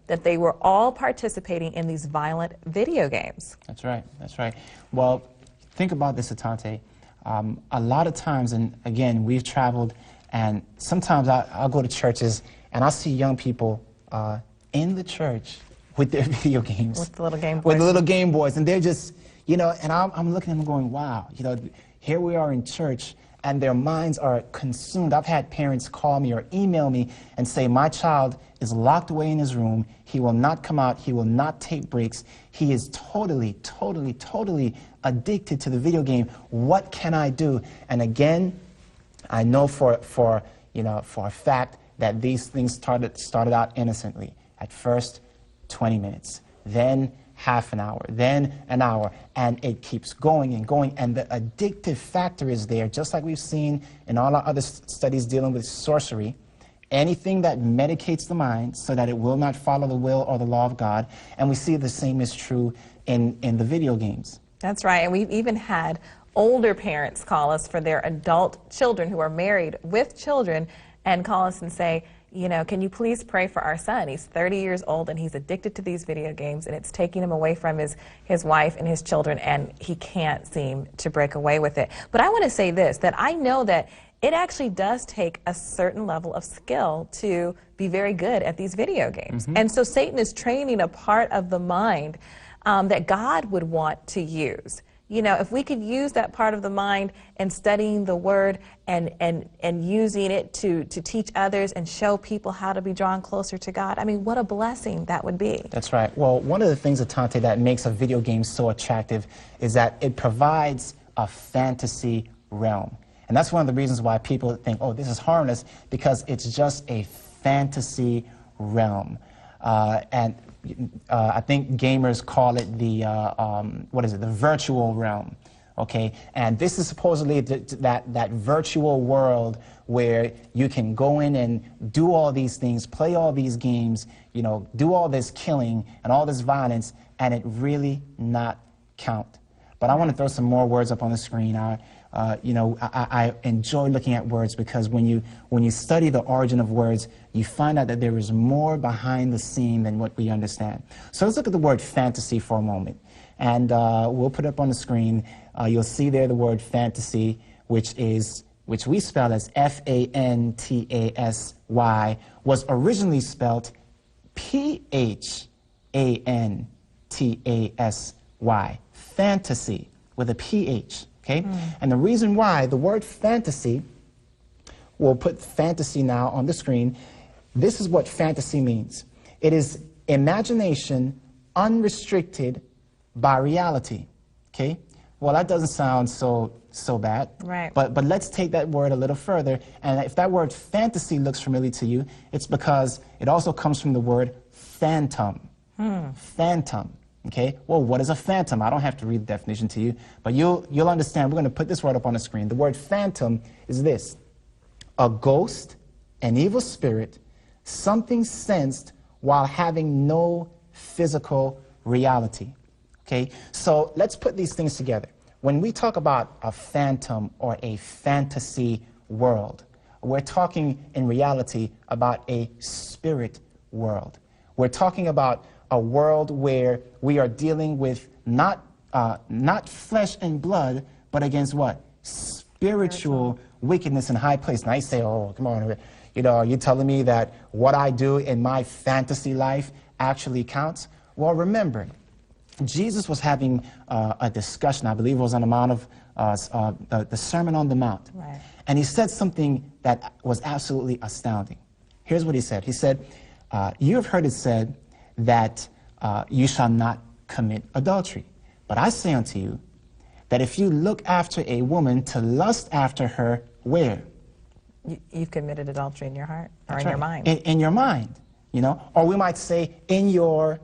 that they were all participating in these violent video games. That's right, that's right. Well, think about this, Atante. A lot of times, and again, we've traveled, and sometimes I'll go to churches and I'll see young people in the church with their video games. With the little Game Boys. With the little Game Boys, and they're just, you know, and I'm looking at them going, wow, you know, here we are in church, and their minds are consumed. I've had parents call me or email me and say, my child is locked away in his room. He will not come out. He will not take breaks. He is totally addicted to the video game. What can I do? And again, I know for a fact that these things started out innocently. At first, 20 minutes, then half an hour, then an hour, and it keeps going and going, and the addictive factor is there, just like we've seen in all our other studies dealing with sorcery. Anything that medicates the mind so that it will not follow the will or the law of God, and we see the same is true in the video games. That's right, and we've even had older parents call us for their adult children who are married with children and call us and say, you know, can you please pray for our son? He's 30 years old and he's addicted to these video games, and it's taking him away from his wife and his children, and he can't seem to break away with it. But I want to say this, that I know that it actually does take a certain level of skill to be very good at these video games. And so Satan is training a part of the mind that God would want to use. You know, if we could use that part of the mind and studying the Word and using it to teach others and show people how to be drawn closer to God, I mean, what a blessing that would be. That's right. Well, one of the things, Atante, that makes a video game so attractive is that it provides a fantasy realm. And that's one of the reasons why people think, oh, this is harmless, because it's just a fantasy realm. And I think gamers call it the virtual realm, okay? And this is supposedly that virtual world where you can go in and do all these things, play all these games, you know, do all this killing and all this violence, and it really not count. But I want to throw some more words up on the screen. You know, I enjoy looking at words, because when you study the origin of words, you find out that there is more behind the scene than what we understand. So let's look at the word fantasy for a moment. And we'll put it up on the screen. You'll see there the word fantasy, which we spell as F-A-N-T-A-S-Y, was originally spelled P-H-A-N-T-A-S-Y, fantasy, with a P-H. Okay? And the reason why the word fantasy, we'll put fantasy now on the screen. This is what fantasy means. It is imagination unrestricted by reality. Okay? Well, that doesn't sound so bad. Right. But let's take that word a little further. And if that word fantasy looks familiar to you, it's because it also comes from the word phantom. Phantom. Okay, well, what is a phantom? I don't have to read the definition to you, but you'll understand. We're going to put this word up on the screen. The word phantom is this: a ghost, an evil spirit, something sensed while having no physical reality. Okay, so let's put these things together. When we talk about a phantom or a fantasy world, we're talking in reality about a spirit world. We're talking about a world where we are dealing with not flesh and blood, but against what? Spiritual wickedness in high place. Now you say, oh, come on, you know, are you telling me that what I do in my fantasy life actually counts? Well, remember, Jesus was having a discussion, I believe it was on the Mount of, the Sermon on the Mount. Right. And he said something that was absolutely astounding. Here's what he said. He said, you have heard it said that you shall not commit adultery. But I say unto you that if you look after a woman to lust after her, where? You've committed adultery in your heart, or That's in right. your mind. In your mind, you know? Or we might say in your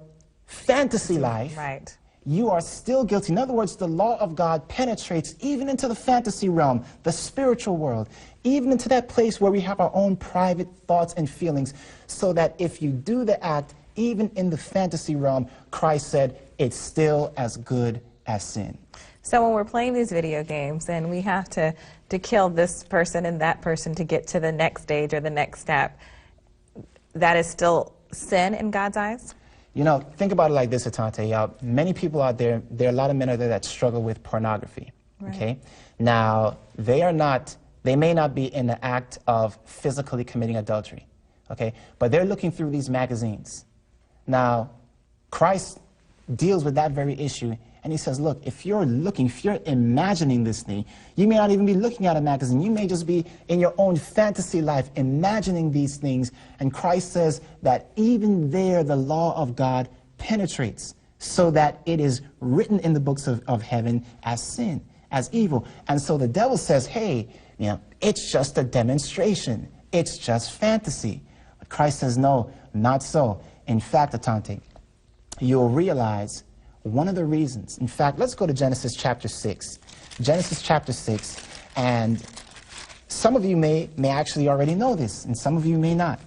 fantasy life, right. You are still guilty. In other words, the law of God penetrates even into the fantasy realm, the spiritual world, even into that place where we have our own private thoughts and feelings, so that if you do the act, even in the fantasy realm, Christ said, it's still as good as sin. So when we're playing these video games and we have to kill this person and that person to get to the next stage or the next step, that is still sin in God's eyes? You know, think about it like this, Atante. Many people out there, there are a lot of men out there that struggle with pornography, Right. okay? Now, they may not be in the act of physically committing adultery, okay? But they're looking through these magazines. Now, Christ deals with that very issue, and he says, look, if you're imagining this thing, you may not even be looking at a magazine. You may just be in your own fantasy life imagining these things. And Christ says that even there, the law of God penetrates so that it is written in the books of heaven as sin, as evil. And so the devil says, hey, you know, it's just a demonstration. It's just fantasy. But Christ says, no, not so. In fact, Atante, you'll realize one of the reasons. In fact, let's go to Genesis chapter 6. Genesis chapter 6, and some of you may actually already know this, and some of you may not.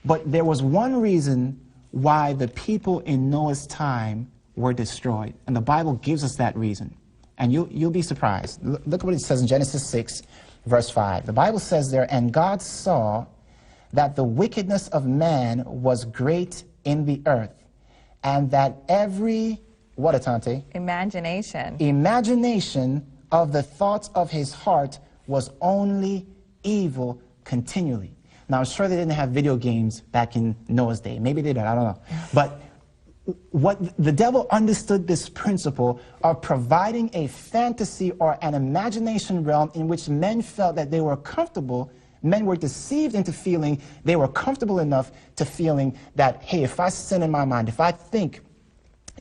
But there was one reason why the people in Noah's time were destroyed, and the Bible gives us that reason. And you'll be surprised. Look what it says in Genesis 6, verse 5. The Bible says there, and God saw that the wickedness of man was great in the earth, and that every, what, Atante? Imagination. Imagination of the thoughts of his heart was only evil continually. Now, I'm sure they didn't have video games back in Noah's day. Maybe they did, I don't know. But what the devil understood this principle of providing a fantasy or an imagination realm in which men felt that they were comfortable. Men were deceived into feeling they were comfortable enough to feeling that, hey, if I sin in my mind, if I think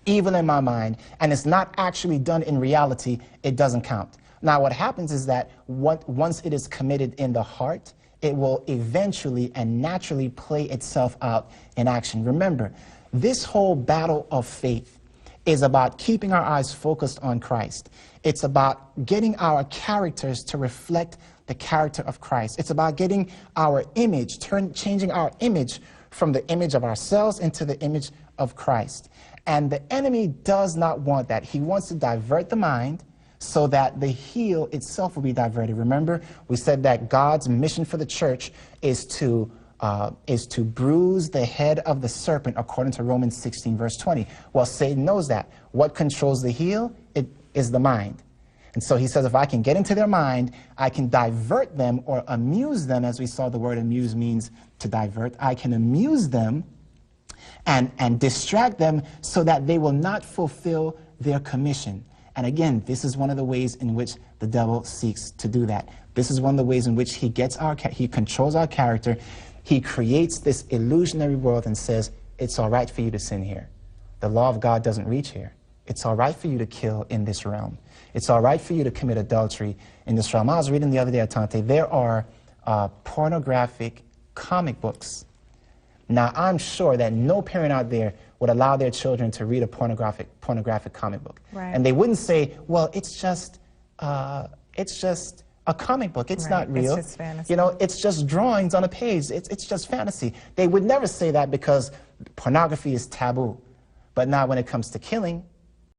evil in my mind, and it's not actually done in reality, it doesn't count. Now, what happens is that once it is committed in the heart, it will eventually and naturally play itself out in action. Remember, this whole battle of faith is about keeping our eyes focused on Christ. It's about getting our characters to reflect the character of Christ. It's about getting our image, changing our image from the image of ourselves into the image of Christ. And the enemy does not want that. He wants to divert the mind so that the heel itself will be diverted. Remember, we said that God's mission for the church is to bruise the head of the serpent, according to Romans 16, verse 20. Well, Satan knows that. What controls the heel? It is the mind. And so he says, if I can get into their mind, I can divert them or amuse them, as we saw the word amuse means to divert. I can amuse them and distract them so that they will not fulfill their commission. And again, this is one of the ways in which the devil seeks to do that. This is one of the ways in which he controls our character. He creates this illusionary world and says, it's all right for you to sin here. The law of God doesn't reach here. It's all right for you to kill in this realm. It's all right for you to commit adultery in this realm. I was reading the other day, Atante, there are pornographic comic books. Now, I'm sure that no parent out there would allow their children to read a pornographic comic book. Right. And they wouldn't say, well, it's just a comic book. It's Right. not real. It's just fantasy. You know, it's just drawings on a page. It's just fantasy. They would never say that because pornography is taboo. But now when it comes to killing,